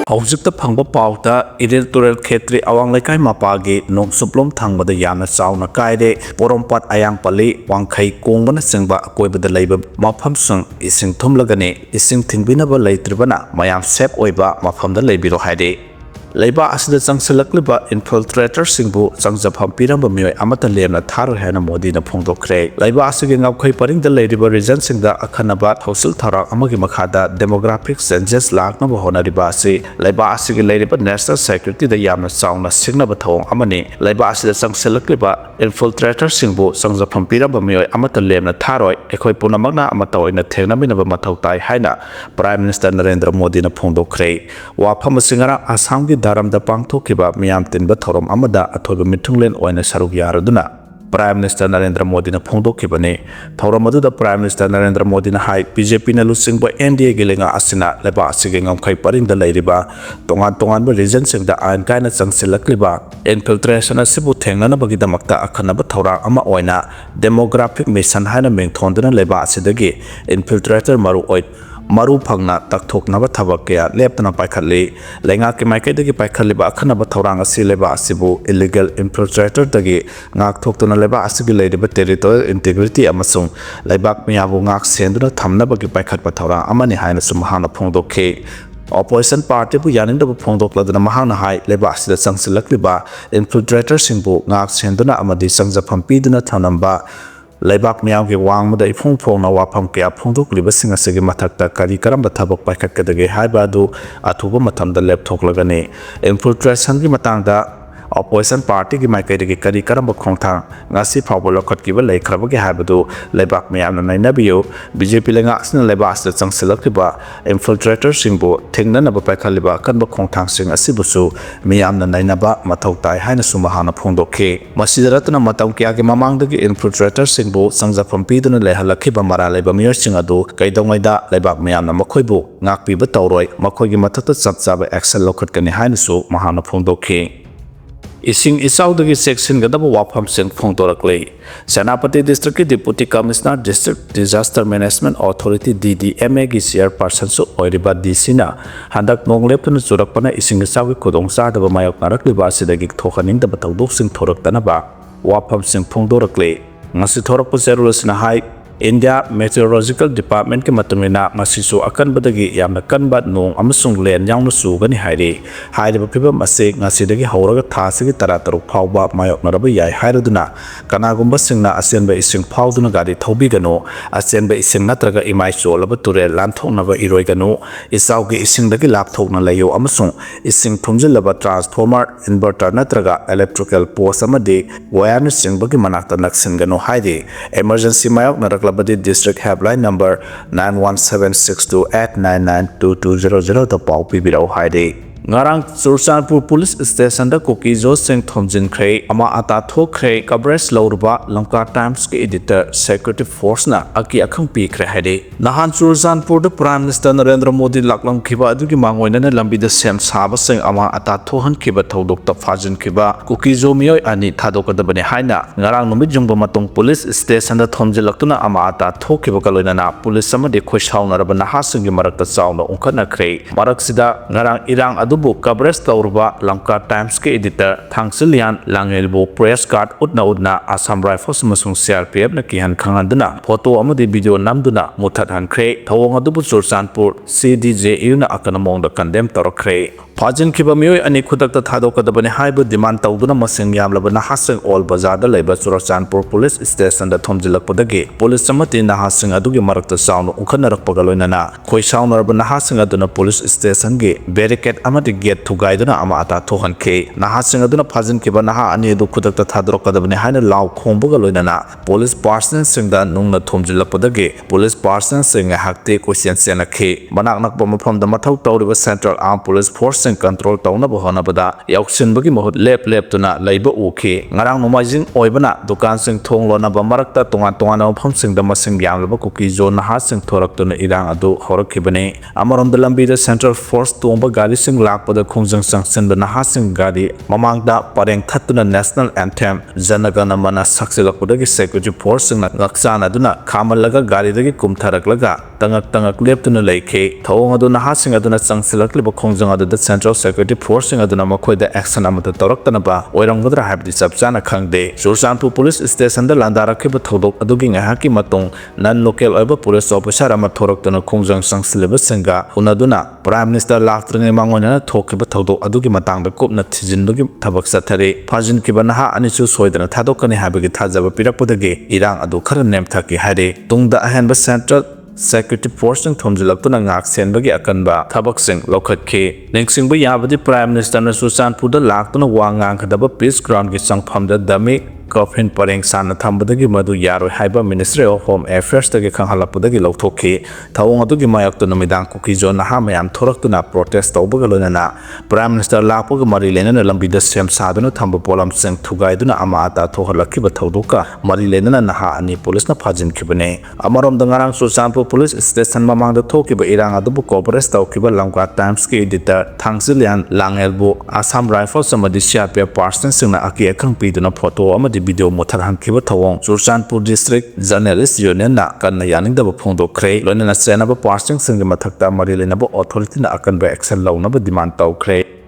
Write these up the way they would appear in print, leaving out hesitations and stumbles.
ꯍꯧꯖꯤꯛꯇ ꯐꯪꯕ ꯄꯥꯎꯗ ꯏꯔꯤꯜ ꯈꯦꯇ꯭ꯔꯤ ꯑꯋꯥꯡ ꯂꯩꯀꯥꯏ ꯃꯄꯥꯒꯤ ꯅꯣꯡꯁꯨꯞꯂꯣꯝ ꯊꯪꯕꯗ ꯌꯥꯝꯅ ꯆꯥꯎꯅ ꯀꯥꯏꯔꯦ ꯄꯣꯔꯣꯝꯄꯥꯠ ꯑꯌꯥꯡꯄꯜꯂꯤ ꯋꯥꯡꯈꯩ ꯀꯣꯡꯕꯅꯆꯤꯡꯕ ꯑꯀꯣꯏꯕꯗ ꯂꯩꯕ ꯃꯐꯝꯁꯤꯡ ꯏꯁꯤꯡ ꯊꯨꯝꯂꯒꯅꯤ ꯏꯁꯤꯡ ꯊꯤꯡꯕꯤꯅꯕ ꯂꯩꯇ꯭ꯔꯤꯕꯅ ꯃꯌꯥꯝ ꯁꯦꯐ ꯑꯣꯏꯕ ꯃꯐꯝꯗ ꯂꯩꯕꯤꯔꯣ ꯍꯥꯏꯔꯤ ꯂꯩꯕꯥꯛ ꯑꯁꯤꯗ ꯆꯪꯁꯤꯜꯂꯛꯂꯤꯕ ꯏꯟꯐꯤꯜꯇ꯭ꯔꯦꯇꯔꯁꯤꯡꯕꯨ ꯆꯪꯖꯐꯝ ꯄꯤꯔꯝꯕ ꯃꯤꯑꯣꯏ ꯑꯃꯠꯇ ꯂꯦꯝꯅ ꯊꯥꯔꯣꯏ ꯍꯥꯏꯅ ꯃꯣꯗꯤꯅ ꯐꯣꯡꯗꯣꯛꯈ꯭ꯔꯦ ꯂꯩꯕꯥꯛ ꯑꯁꯤꯒꯤ ꯉꯝꯈꯩ ꯄꯔꯤꯡꯗ ꯂꯩꯔꯤꯕ ꯔꯤꯖꯟꯁꯤꯡꯗ ꯑꯈꯟꯅꯕ ꯊꯧꯁꯤꯜ ꯊꯧꯔꯥꯡ ꯑꯃꯒꯤ ꯃꯈꯥꯗ ꯗꯦꯃꯣꯒ꯭ꯔꯥꯐꯤꯛ ꯆꯦꯟꯖꯦꯁ ꯂꯥꯛꯅꯕ ꯍꯣꯠꯅꯔꯤꯕ ꯑꯁꯤ ꯂꯩꯕꯥꯛ ꯑꯁꯤꯒꯤ ꯂꯩꯔꯤꯕ ꯅꯦꯁꯅꯦꯜ ꯁꯦꯀ꯭ꯌꯨꯔꯤꯇꯤꯗ ꯌꯥꯝꯅ ꯆꯥꯎꯅ ꯁꯤꯡꯅꯕ ꯊꯧꯑꯣꯡ ꯑꯃꯅꯤ ꯂꯩꯕꯥꯛ ꯑꯁꯤꯗ ꯆꯪꯁꯤꯜꯂꯛꯂꯤꯕ ꯏꯟꯐꯤꯜꯇ꯭ꯔꯦꯇꯔꯁꯤꯡꯕꯨ ꯆꯪꯖꯐꯝ ꯄꯤꯔꯝꯕ ꯃꯤꯑꯣꯏ ꯑꯃꯠꯇ ꯂꯦꯝꯅ ꯊꯥꯔꯣꯏ ꯑꯩꯈꯣꯏ ꯄꯨꯝꯅꯃꯛꯅ ꯑꯃꯠꯇ ꯑꯣꯏꯅ ꯊꯦꯡꯅꯃꯤꯟꯅꯕ ꯃꯊꯧ ꯇꯥꯏ ꯍꯥꯏꯅ ꯄ꯭ꯔꯥꯏꯝ ꯃꯤꯅꯤꯁꯇꯔ ꯅꯔꯦꯟꯗ꯭ꯔ ꯃꯣꯗꯤꯅ ꯐꯣꯡꯗꯣꯛꯈ꯭ꯔꯦ ꯋꯥꯐꯝ ꯑꯁꯤ ꯉꯔꯥꯡ ꯑꯁꯥꯝꯒꯤ ꯗꯥꯔꯝꯗ ꯄꯥꯡꯊꯣꯛꯈꯤꯕ ꯃꯤꯌꯥꯝ ꯇꯤꯟꯕ ꯊꯧꯔꯝ ꯑꯃꯗ ꯑꯊꯣꯏꯕ ꯃꯤꯊꯨꯡꯂꯦꯟ ꯑꯣꯏꯅ ꯁꯔꯨꯛ ꯌꯥꯔꯗꯨꯅ ꯄ꯭ꯔꯥꯏꯝ ꯃꯤꯅꯤꯁꯇꯔ ꯅꯔꯦꯟꯗ꯭ꯔ ꯃꯣꯗꯤꯅ ꯐꯣꯡꯗꯣꯛꯈꯤꯕꯅꯤ ꯊꯧꯔꯝ ꯑꯗꯨꯗ ꯄ꯭ꯔꯥꯏꯝ ꯃꯤꯅꯤꯁꯇꯔ ꯅꯔꯦꯟꯗ꯭ꯔ ꯃꯣꯗꯤꯅ ꯍꯥꯏ ꯕꯤꯖꯦꯄꯤꯅ ꯂꯨꯆꯤꯡꯕ NDAꯒꯤ ꯂꯩꯉꯥꯛ ꯑꯁꯤꯅ ꯂꯩꯕꯥꯛ ꯑꯁꯤꯒꯤ ꯉꯝꯈꯩ ꯄꯔꯤꯡꯗ ꯂꯩꯔꯤꯕ ꯇꯣꯉꯥꯟꯕ ꯔꯤꯖꯟꯁꯤꯡꯗ ꯑꯥꯏꯟ ꯀꯥꯏꯅ ꯆꯪꯁꯤꯜꯂꯛꯂꯤꯕ ꯏꯟꯐꯤꯜꯇ꯭ꯔꯦꯁꯟ ꯑꯁꯤꯕꯨ ꯊꯦꯡꯅꯅꯕꯒꯤꯗꯃꯛꯇ ꯑꯈꯟꯅꯕ ꯊꯧꯔꯥꯡ ꯑꯃ ꯑꯣꯏꯅ ꯗꯦꯃꯣꯒ꯭ꯔꯥꯐꯤꯛ ꯃꯤꯁꯟ ꯍꯥꯏꯅ ꯃꯤꯡꯊꯣꯟꯗꯨꯅ ꯂꯩꯕꯥꯛ ꯑꯁꯤꯗꯒꯤ ꯏꯟꯐꯤꯜꯇ꯭ꯔꯦꯇꯔ ꯃꯔꯨ ꯐꯪꯅ ꯇꯛꯊꯣꯛꯅꯕ ꯊꯕꯛ ꯀꯌꯥ ꯂꯦꯞꯇꯅ ꯄꯥꯏꯈꯠꯂꯤ ꯂꯩꯉꯥꯛꯀꯤ ꯃꯥꯏꯀꯩꯗꯒꯤ ꯄꯥꯏꯈꯠꯂꯤꯕ ꯑꯈꯟꯅꯕ ꯊꯧꯔꯥꯡ ꯑꯁꯤ ꯂꯩꯕꯥꯛ ꯑꯁꯤꯕꯨ ꯏꯂꯤꯒꯦꯜ ꯏꯟꯐꯤꯜꯇ꯭ꯔꯦꯇꯔꯗꯒꯤ ꯉꯥꯛꯊꯣꯛꯇꯨꯅ ꯂꯩꯕꯥꯛ ꯑꯁꯤꯒꯤ ꯂꯩꯔꯤꯕ ꯇꯦꯔꯤꯇꯣꯔꯤꯌꯦꯜ ꯏꯟꯇꯤꯒ꯭ꯔꯤꯇꯤ ꯑꯃꯁꯨꯡ ꯂꯩꯕꯥꯛ ꯃꯤꯌꯥꯝꯕꯨ ꯉꯥꯛ ꯁꯦꯟꯗꯨꯅ ꯊꯝꯅꯕꯒꯤ ꯄꯥꯏꯈꯠꯄ ꯊꯧꯔꯥꯡ ꯑꯃꯅꯤ ꯍꯥꯏꯅꯁꯨ ꯃꯍꯥꯛꯅ ꯐꯣꯡꯗꯣꯛꯈꯤ ꯑꯣꯄꯣꯖꯤꯁꯟ ꯄꯥꯔꯇꯤꯕꯨ ꯌꯥꯅꯤꯡꯗꯕ ꯐꯣꯡꯗꯣꯛꯂꯗꯨꯅ ꯃꯍꯥꯛꯅ ꯍꯥꯏ ꯂꯩꯕꯥꯛ ꯑꯁꯤꯗ ꯆꯪꯁꯤꯜꯂꯛꯂꯤꯕ ꯏꯟꯐꯤꯜꯇ꯭ꯔꯦꯇꯔꯁꯤꯡꯕꯨ ꯉꯥꯛ ꯁꯦꯟꯗꯨꯅ ꯑꯃꯗꯤ ꯆꯪꯖꯐꯝ ꯄꯤꯗꯨꯅ ꯊꯝꯂꯝꯕ ꯂꯩꯕꯥꯛ ꯃꯤꯌꯥꯝꯒꯤ ꯋꯥꯡꯃꯗ ꯏꯐꯣꯡ ꯐꯣꯡꯅ ꯋꯥꯐꯝ ꯀꯌꯥ ꯐꯣꯡꯗꯣꯛꯂꯤꯕꯁꯤꯡ ꯑꯁꯤꯒꯤ ꯃꯊꯛꯇ ꯀꯔꯝꯕ ꯊꯕꯛ ꯄꯥꯏꯈꯠꯀꯗꯒꯦ ꯍꯥꯏꯕ ꯑꯗꯨ ꯑꯊꯨꯕ ꯃꯇꯝꯗ ꯂꯦꯞꯊꯣꯛꯂꯒꯅꯤ ꯏꯟꯐꯤꯜꯇ꯭ꯔꯦꯁꯟꯒꯤ ꯃꯇꯥꯡꯗ ꯑꯣꯄꯣꯖꯤꯁꯟ ꯄꯥꯔꯇꯤꯒꯤ ꯃꯥꯏꯀꯩꯗꯒꯤ ꯀꯔꯝꯕ ꯈꯣꯡꯊꯥꯡ ꯉꯁꯤ ꯐꯥꯎꯕ ꯂꯧꯈꯠꯈꯤꯕ ꯂꯩꯈ꯭ꯔꯕꯒꯦ ꯍꯥꯏꯕꯗꯨ ꯂꯩꯕꯥꯛ ꯃꯤꯌꯥꯝꯅ ꯅꯩꯅꯕꯤꯌꯨ ꯕꯤꯖꯦꯄꯤ ꯂꯩꯉꯥꯛ ꯑꯁꯤꯅ ꯂꯩꯕꯥꯛ ꯑꯁꯤꯗ ꯆꯪꯁꯤꯜꯂꯛꯂꯤꯕ ꯏꯟꯐꯤꯜꯇ꯭ꯔꯦꯇꯔꯁꯤꯡꯕꯨ ꯊꯤꯡꯅꯅꯕ ꯄꯥꯏꯈꯠꯂꯤꯕ ꯑꯀꯟꯕ ꯈꯣꯡꯊꯥꯡꯁꯤꯡ ꯑꯁꯤꯕꯨꯁꯨ ꯃꯤꯌꯥꯝꯅ ꯅꯩꯅꯕ ꯃꯊꯧ ꯇꯥꯏ ꯍꯥꯏꯅꯁꯨ ꯃꯍꯥꯛꯅ ꯐꯣꯡꯗꯣꯛꯈꯤ ꯃꯁꯤꯗ ꯅꯠꯇꯅ ꯃꯇꯝ ꯀꯌꯥꯒꯤ ꯃꯃꯥꯡꯗꯒꯤ ꯏꯟꯐꯤꯜꯇ꯭ꯔꯦꯇꯔꯁꯤꯡꯕꯨ ꯆꯪꯖꯐꯝ ꯄꯤꯗꯨꯅ ꯂꯩꯍꯜꯂꯛꯈꯤꯕ ꯃꯔꯥꯜ ꯂꯩꯕ ꯃꯤꯑꯣꯏꯁꯤꯡ ꯑꯗꯨ ꯀꯩꯗꯧꯉꯩꯗ ꯂꯩꯕꯥꯛ ꯃꯤꯌꯥꯝꯅ ꯃꯈꯣꯏꯕꯨ ꯉꯥꯛꯄꯤꯕ ꯇꯧꯔꯣꯏ ꯃꯈꯣꯏꯒꯤ ꯃꯊꯛꯇ ꯆꯞ ꯆꯥꯕ ꯑꯦꯛꯁꯟ ꯂꯧꯈꯠꯀꯅꯤ ꯍꯥꯏꯅꯁꯨ ꯃꯍꯥꯛꯅ ꯐꯣꯡꯗꯣꯛꯈꯤ ꯏꯁꯤꯡ ꯏꯆꯥꯎꯗꯒꯤ ꯆꯦꯛꯁꯤꯟꯒꯗꯕ ꯋꯥꯐꯝꯁꯤꯡ ꯐꯣꯡꯗꯣꯔꯛꯂꯤ ꯁꯦꯅꯥꯄꯇꯤ ꯗꯤꯁꯇ꯭ꯔꯤꯛꯀꯤ deputy commissioner district disaster management authority DDMAꯒꯤ ꯆꯤꯌꯔꯄꯔꯁꯟꯁꯨ ꯑꯣꯏꯔꯤꯕ DCꯅ ꯍꯟꯗꯛ ꯅꯣꯡ ꯂꯦꯞꯇꯨꯅ ꯆꯨꯔꯛꯄꯅ ꯏꯁꯤꯡ ꯏꯆꯥꯎꯒꯤ ꯈꯨꯗꯣꯡꯆꯥꯗꯕ ꯃꯥꯌꯣꯛꯅꯔꯛꯂꯤꯕ ꯑꯁꯤꯗꯒꯤ ꯊꯣꯛꯍꯟꯅꯤꯡꯗꯕ ꯊꯧꯗꯣꯛꯁꯤꯡ ꯊꯣꯔꯛꯇꯅꯕ ꯋꯥꯐꯝꯁꯤꯡ ꯐꯣꯡꯗꯣꯔꯛꯂꯤ ꯉꯁꯤ ꯊꯣꯔꯛꯄ ꯆꯦꯔꯣꯜ ꯑꯁꯤꯅ ꯍꯥꯏ ꯏꯟꯗꯤꯌꯥ ꯃꯦꯇꯤꯑꯣꯔꯣꯂꯣꯖꯤꯀꯦꯜ ꯗꯤꯄꯥꯔꯠꯃꯦꯟꯠꯀꯤ ꯃꯇꯨꯡꯏꯟꯅ ꯃꯁꯤꯁꯨ ꯑꯀꯟꯕꯗꯒꯤ ꯌꯥꯝꯅ ꯀꯟꯕ ꯅꯣꯡ ꯑꯃꯁꯨꯡ ꯂꯦꯟ ꯌꯥꯎꯅ ꯆꯨꯒꯅꯤ ꯍꯥꯏꯔꯤ ꯍꯥꯏꯔꯤꯕ ꯐꯤꯚꯝ ꯑꯁꯤ ꯉꯁꯤꯗꯒꯤ ꯍꯧꯔꯒ ꯊꯥ ꯑꯁꯤꯒꯤ 16 ꯐꯥꯎꯕ ꯃꯥꯌꯣꯛꯅꯔꯕ ꯌꯥꯏ ꯍꯥꯏꯔꯗꯨꯅ ꯀꯅꯥꯒꯨꯝꯕꯁꯤꯡꯅ ꯑꯆꯦꯟꯕ ꯏꯁꯤꯡ ꯐꯥꯎꯗꯨꯅ ꯒꯥꯔꯤ ꯊꯧꯕꯤꯒꯅꯨ ꯑꯆꯦꯟꯕ ꯏꯁꯤꯡ ꯅꯠꯇ꯭ꯔꯒ ꯏꯃꯥꯏ ꯆꯣꯜꯂꯕ ꯇꯨꯔꯦꯜ ꯂꯥꯟꯊꯣꯛꯅꯕ ꯏꯔꯣꯏꯒꯅꯨ ꯏꯆꯥꯎꯒꯤ ꯏꯁꯤꯡꯗꯒꯤ ꯂꯥꯞꯊꯣꯛꯅ ꯂꯩꯌꯨ ꯑꯃꯁꯨꯡ ꯏꯁꯤꯡ ꯊꯨꯝꯖꯤꯜꯂꯕ ꯇ꯭ꯔꯥꯟꯁꯐꯣꯔꯃꯔ ꯏꯟꯚꯔꯇꯔ ꯅꯠꯇ꯭ꯔꯒ ꯏꯂꯦꯛꯇ꯭ꯔꯤꯀꯦꯜ ꯄꯣꯁ ꯑꯃꯗꯤ ꯋꯥꯌꯔꯅꯆꯤꯡꯕꯒꯤ ꯃꯅꯥꯛꯇ ꯅꯛꯁꯤꯟꯒꯅꯨ ꯍꯥꯏꯔꯤ ꯑꯦꯃꯔꯖꯦꯟꯁꯤ ꯃꯥꯌꯣꯛꯅꯔꯛꯂꯕꯗꯤ ꯗꯤꯁꯇ꯭ꯔꯤꯛ ꯍꯦꯜꯞꯂꯥꯏꯟ ꯅꯝꯕꯔ 917628992200ꯗ ꯄꯥꯎ ꯄꯤꯕꯤꯔꯛꯎ ꯍꯥꯏꯔꯤ Ngarang Churachandpur Police Station da Kuki Joseng Thomjinkhre ama ata thokkhre coverage lawruba Lanka Times ke editor Security Force na aki akhang pikre haide nahan Churachandpur da Prime Minister Narendra Modi laklam khiba adugi mangoina na lambi da sem saba seng ama ata thohan khiba thodok ta phajin khiba Kuki Jomioi ani thadokada bane haina ngarang numit jungba matong Police Station da thomjilaktuna ama ata thokhiba kaloina na police sama de khoishauna raba naha singi marakta chauna ungkhana khre marak sida ngarang irang adubu coverage tawruba Lanka Times ke editor Thangsilyan Langelbo press card udna Assam Rifles amasung CRPF na kihan khanganduna photo amadi video namduna muthat hankhre thawong adubu Churachandpur CDJU na akanamong da condemn tawrakre Fajin kiba mioi ani khudakta thadokadabane haiba demand tawduna masing yamlaba nahasing all bazar da leba Churachandpur Police Station da thomjilakpadagi police samati nahasing adugi marakta saunu unkhanarappaga loinana khoi saunaraba nahasing aduna police station ge barricade amati gate thugaiduna ama ata thohanke nahasing aduna fajin kiba naha ani edu khudakta thadokadabane haina law khombaga loinana police personnel singda nungna thomjilakpadagi police personnel sing hakte question senakhe manak nakpa mafam da mathau tawriba Central Armed Police Force control tauna bohana bada yauksin bagi mohut lep tuna laiba uke ngarang nomajing oibana dukan sing thong lona ba marakta tongan pham sing da masing yam laba Kuki zone ha sing thorak tuna irang adu horak khibane amarom da lambi da Central Force tomba gari sing lakpada khongjang sangsinba nahasing gari mamangda pareng thattuna national anthem janagana mana saksilakpudagi security force na ngaksan aduna khamalaga gari dagi kumtharaklaga tangak leptuna leikhe thawng adu nahasing aduna changsilakliba khongjang adu central security force aduna makhoida action amata tawraktana ba oiramgadra habdi sabchana khangde Churachandpur police station da landarakhiba thodok adugi ngahaki matung non local oiba police officer ama thoraktana khongjang sangsilaba singa unaduna prime minister laktrine mangona thokhiba thodok adugi matangda kopna thijindugi thabak sathare phajin kiba naha anichu soidana thadokani habagi thajaba pirakpodagi irang adu khara nemthaki hare tungda ahenba central security force thomjilaktuna ngak senbagi akanba thabaksing lokhatke nengsingba yabadi prime minister na Churachandpur da laktuna wangang khadaba peace ground gi sangphamda dami Coffin pareng sana thambadagi madu yaroi haiba Ministry of Home Affairs dagi khanghalapudagi lawthokhi thawng adugi mayaktu numidang Kuki zone naha mayam thoraktuna protest tawbaga loinana Prime Minister lakpaga mari lenana lambida sem saduna thamba polam sing thugaiduna ama ata thohalakhiba thawduka mari lenana naha ani police na phajin khibane amarom dangarang Churachandpur police station mamangda thokiba irang adubu cooperate tawkiba Lamka Times ki editor Thangzilian Langelbu Assam Rifles amadi CRPF person singna aki akhang piduna photo amadi video mothar hankiba thawong Churachandpur district journalist union na kanna yaningdaba phongdokre loinana chenaba parsing singi mathakta mari lenaba authority na akanba action lawnaba demand tawkre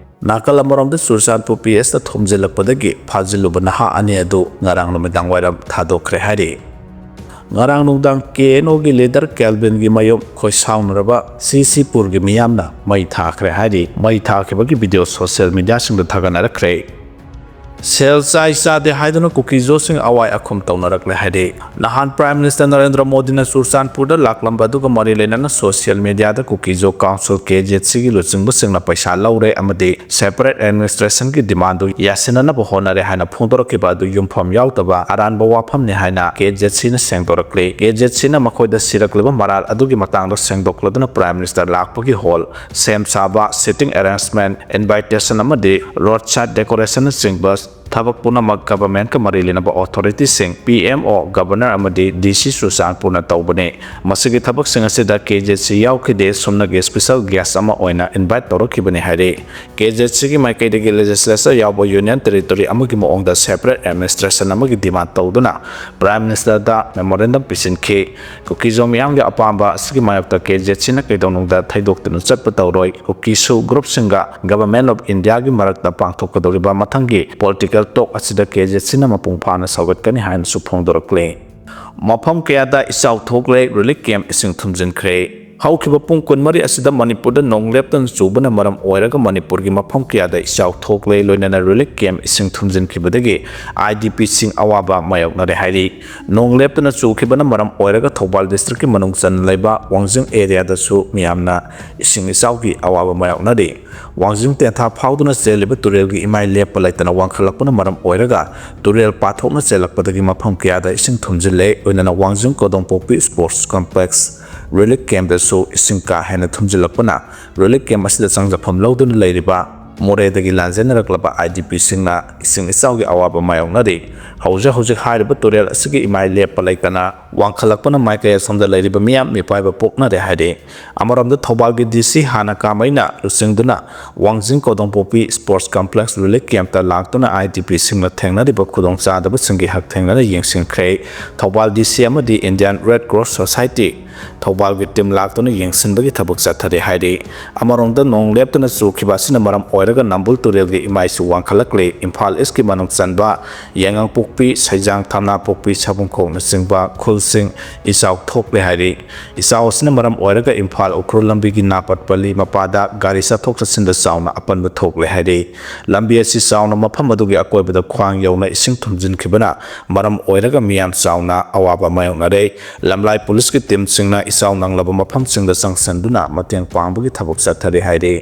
nakal amoromda Churachandpur PS ta thomjilakpadagi phajiluba naha ani adu ngarang numidang wairam thadokre hari ngarang nungdang KNO gi leader Kelvin gi mayom khoi saunraba CC Pur gi miyamna mei thakhre hari mei thakhibagi video social media singda thaganarakre Sel sai sa de haiduna Kuki Josing awai akhum tawnarakle haide nahan Prime Minister Narendra Modi na Churachandpur da laklamba duga mari lenana social media da Kuki Jo Council KJC gi luchingbu singna paisa laure amade separate administration gi demand du yasinana bo honare haina phongdorakiba du yumpham yautaba aranba wafam ne haina KJC na sengdorakle KJC na makhoida sirakleba maral adugi matangda sengdokladuna Prime Minister lakpagi hall sem saba sitting arrangement invitation amade roadside decoration singbus Thabak punamak government ka mari lenaba authority sing PMO governor amadi DC Churachandpur na tawbane masigi thabak sing asida KJC yaukide somna ge special guest ama oina invite tawrakibane hare KJC gi maikaidagi legislature yawbo union territory amagi moongda separate administration amagi demand tawduna Prime Minister da memorandum pisinke Kuki Jomyang ge apamba sigi mayakta KJC na kaidonungda thaidoktunu chatpa tawroi Kuki su group singa government of India gi marakta pangthokadoriba mathangi political talk asida KJC na mapung phana sawatkani hain su phongdorakle mafam kayada isau thokle relic camp ising thumjinkhre haukiba pung kunmari asida Manipur da nongleptan chubana maram oiraga Manipur gi mafam kayada isau thokle loinana relic camp ising thumjinkhibadagi IDP sing awaba mayoknare hairi nongleptana chukibana maram oiraga Thobal district ki manungchan leiba Wangjing area da su miyamna ising isau gi awaba mayoknare Wangjing tentha phawduna cheliba turel gi imai lepa laitana wangkhalakpana maram oiraga turel pathokna chelakpadagi mafam kayada ising thumjile oinana Wangjing Kodongpopi sports complex relic camp da so isingka hena thumjilakpana relic camp asida changjafam lawduna leiriba Moredagi lanjenaраklaba IDP singna ising isaugi awaba mayongnari hauja hairiba turel asigi imai lepa laikana wangkhalakpana maikaya somda leiriba miyam mipaiba poknare haide amaramda Thobal gi DC hana kamaina rusingduna Wangjing Kodongpopi sports complex relic camp ta laktuna IDP singna thengnariba khudongchadaba singi hak thengnara yengsingkhre Thobal DC amadi Indian Red Cross Society Thobal gi team laktuna yengsinbagi thabak chathare haide amaramda nongleptuna chukibasina maram oiraga Nambul turel gi imai su wangkhalakle Imphal East ki manung chanba Yangang Pokpi Saijang Thamna Pokpi Sabungkhok na singba Khulsing Isau thokle hairi Isau sina maram oiraga Imphal Ukhru lambi gi Napatpali mapada gari sa thok sinda sauna apanba thokle hairi lambi asi sauna mafam adugi akoibada khwang yauna ising thumjin khibana maram oiraga miyam sauna awaba mayonare lamlai police ki team singna Isau nanglaba mafam singda sangsanduna mateng pangbugi thabak chathare hairi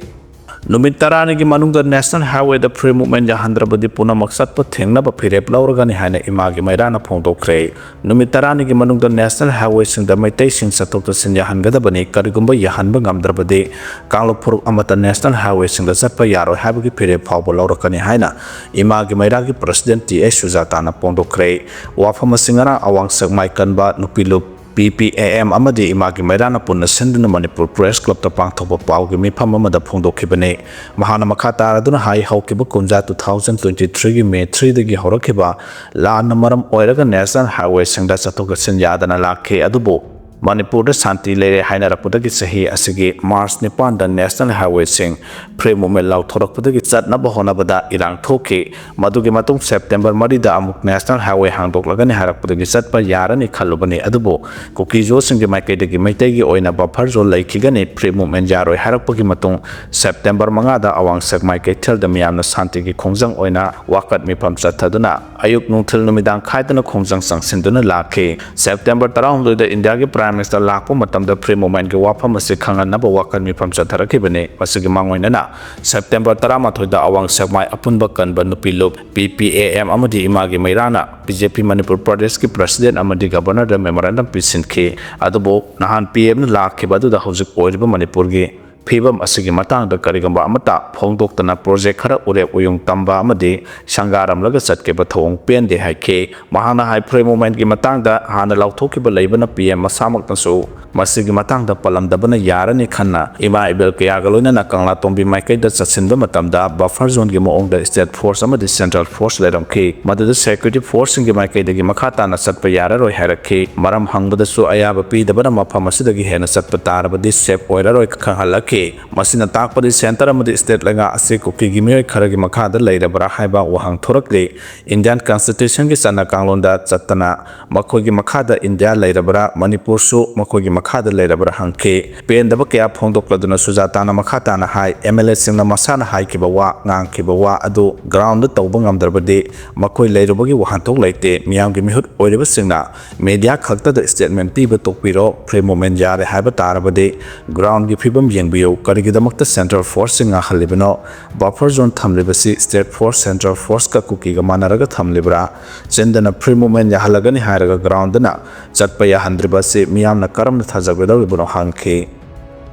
Numit tarani gi manungda national highway da free movement jahandrabadi puna maksat pa thengna ba phirep lauragani haina imagi mairana phongdokre numit tarani gi manungda national highway singda maitai sing satok sin jahangada bani karigumba yahanba ngamdrabadi kanglopur amata national highway singda satpa yaro habagi phirep phawbo laurakani haina imagi mairagi president TS Sujata na phongdokre wafama singara awang sakmai kanba nupilup PPAM amadi imagi mairana punna sinduna Manipur Press Club ta pangthokpa paugi mifam amada phongdokhibani mahana makha taraduna hai haukiba kunja 2023 gi May 3 dagi horakiba laana maram oiraga National Highway singda chatoka sin yadana lakhe adubo Manipur da Santi Lere Hainarapudagi Sahi Asigi Mars Nipan da National Highway Sing Pre Moment Lau Thorakpudagi Chat Nabahona Bada Irang Thoki Madugi Matung September Marida Amuk National Highway Hangdok Lagani Harapudagi Chat Pa Yarani Kalubani Adubo Kuki Jo Singi Maikadagi Maitegi Oina Baparzo Laikigani Pre Moment Jaroi Harapagi Matung September Mangada Awang Sak Maikai Tel da Miyamna Santi Gi Khongjang Oina Wakat Mipam Chataduna Ayuk Nungthil Numidang Khaitana Khongjang Sangsinduna Lakhe September Tarawang da India Gi Prime Minister Lakpo Matamda Pre Moment Gi Wafam Asi Khangan Naba Wakat Mipam Chatharakibani Masigi Mangoinana September Taramathoida Awang Sakmai Apunba Kanba Nupilup PPAM Amadi Imagi Mairana BJP Manipur Pradesh Ki President Amadi Governor da Memorandum Pisinki Adubo Nahan PM Lakhiba da Hojik Oiriba Manipur Gi Pibam Asigi Matang da Karigamba Amata Phongdoktana Project Khara Urep Uyung Tamba Amadi Shangaram Laga Chatkeba Thong Pende Haike Mahana Hai Pre Moment Gi Matang da Hana Lauthokiba Leibana PM Masamak Tansu Masigi Matang da Palamdabana Yarani Khanna Ima Ibel Kayagaloina na Kangla Tombi Maikai da Chatsinba Matamda Buffer Zone Gi Moong da State Force Amadi Central Force Leram Ki Madada Security Force Gi Maikai da Gi Makhata na Satpa Yararoi Haraki Maram Hangbada Su Ayaba Pi da Bana Mafam Asidagi Hena Satpa Tarabadi Sep Oiraroi Khangalaki Masina Takpadi Center Amadi State Langa Ase Kuki Gi Miyoi Kharagi Makhada Leirabara Haiba Wahang Thorakli Indian Constitution Gi Sana Kanglonda Chatana Makhogi Makhada India Leirabara Manipur Su Makhogi Makhada Leirabara Hangke Pendaba Kaya Phongdokladuna Sujatana Makhatana Hai MLA Singna Masana Hai Kibawa Ngang Kibawa Adu Ground Tauba Ngamdarbadi Makhoi Leirabagi Wahantok Leite Miyam Gi Mihut Oiriba Singna Media Khakta da Statement Tiba Tokpiro Pre Moment Jare Haiba Tarabadi Ground Gi Phibam Yengbiyo Karigidamakta Central Force Singa Halibino Buffer Zone Thamlibasi State Force Central Force Ka Kuki Ga Manaraga Thamlibra Chindana Pre Moment Yahalagani Hairaga Ground na Chatpaya Handribasi Miyamna Karam Thazagwedawi Buno Hanki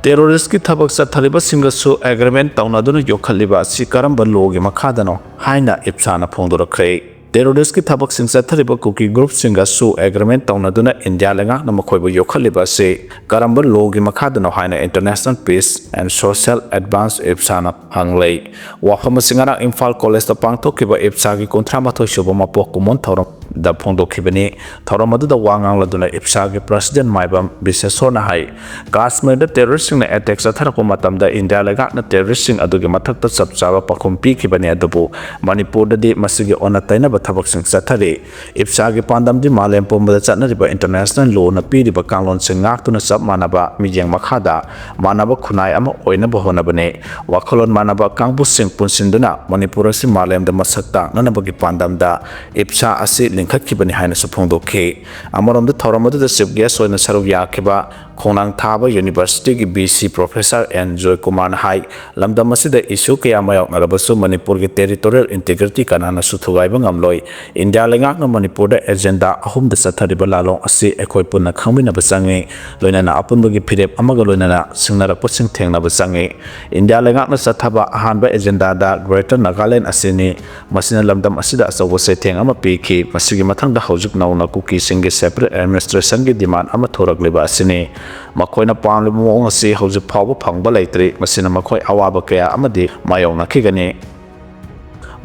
Terrorist ki thabak chathaliba singasu agreement taunaduna yokhaliba si karamba logi makhadano haina ipsana phongdorakhre Terrorist ki thabak sing chathaliba Kuki group singasu agreement taunaduna India lenga namakhoibu yokhaliba se karamba logi makhadano haina international peace and social advance ipsana hanglei wafam singara Imphal College ta pangthokiba ipsa gi kontramathoi suba mapok kumon thoram da phongdokhibani thoramadu da wangang laduna ipsa gi president maibam bisesona hai Kashmir da terrorist na attack satharako matamda India lega na terrorist adugi mathakta chapchaba pakhum pikibani adubu Manipur da di masigi ona taina ba thabak sing sathari ipsa gi pandam di malem pomba chatna riba international law na piriba kanglon sing ngaktuna sab manaba mijeng makhada manaba khunai ama oina bohona bane wakholon manaba kangbu sing punsinduna Manipur si malem da masakta nanabagi pandam da ipsa asi Linkakibani Haina Supongdoke Amarom the Toramadu the Sip Guest on the Saruyakiba Konang Taba University BC Professor and Joy Kumar Hai Lamdamasi the issue Kayamayo Narabasu Manipur territorial integrity Kanana Sutugaibang Amloy India Lengak no Manipur agenda Ahum the Sataribalalo Asi Ekoipuna Kamina Basangi Loinana Apunbugi Pidep Amagaloina Sinara Pussing Tang Nabasangi India Lengak no Sataba Hanba agenda da Greater Nagaland Asini Masina Lamdam Asida Asawase Tang Amapiki Masigi Matanga Hojuk Nauna Kuki Singi separate administration gi demand ama thorak liba asini makoina pamle mo ngasi hoju phaw phangba leitri masina makoi awaba kaya amadi mayong nakhigani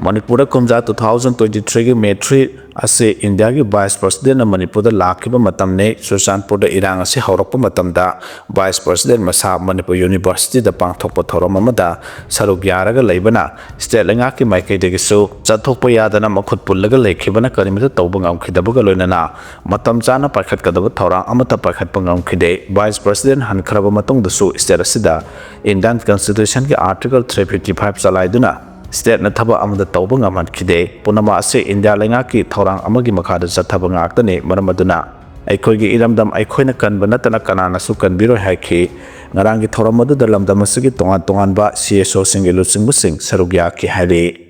Manipur kumja 2023 gi May 3 ase India gi Vice President na Manipur da lakhiba matamne Susanpur da irang ase haurakpa matamda Vice President masa Manipur University da pangthokpa thorom amada saruk yaraga leibana state lenga ki maikai de gisu chathokpa yadana makhut pullaga lekhibana karimata tawba ngamkhidabuga loinana matam chana pakhat kadaba thorang amata pakhat pangam khide Vice President hankraba matong da su state asida Indian Constitution ki Article 355 chalaiduna State na thaba amada tawba ngaman khide punama ase India lenga ki thorang amagi makhada chathaba ngaktani maramaduna aikhoigi iramdam aikhoina kanba natana kanana su kanbiro haiki ngarangi thoramadu da lamdam asigi tongan ba CSO singilu singbu sing sarugya ki hari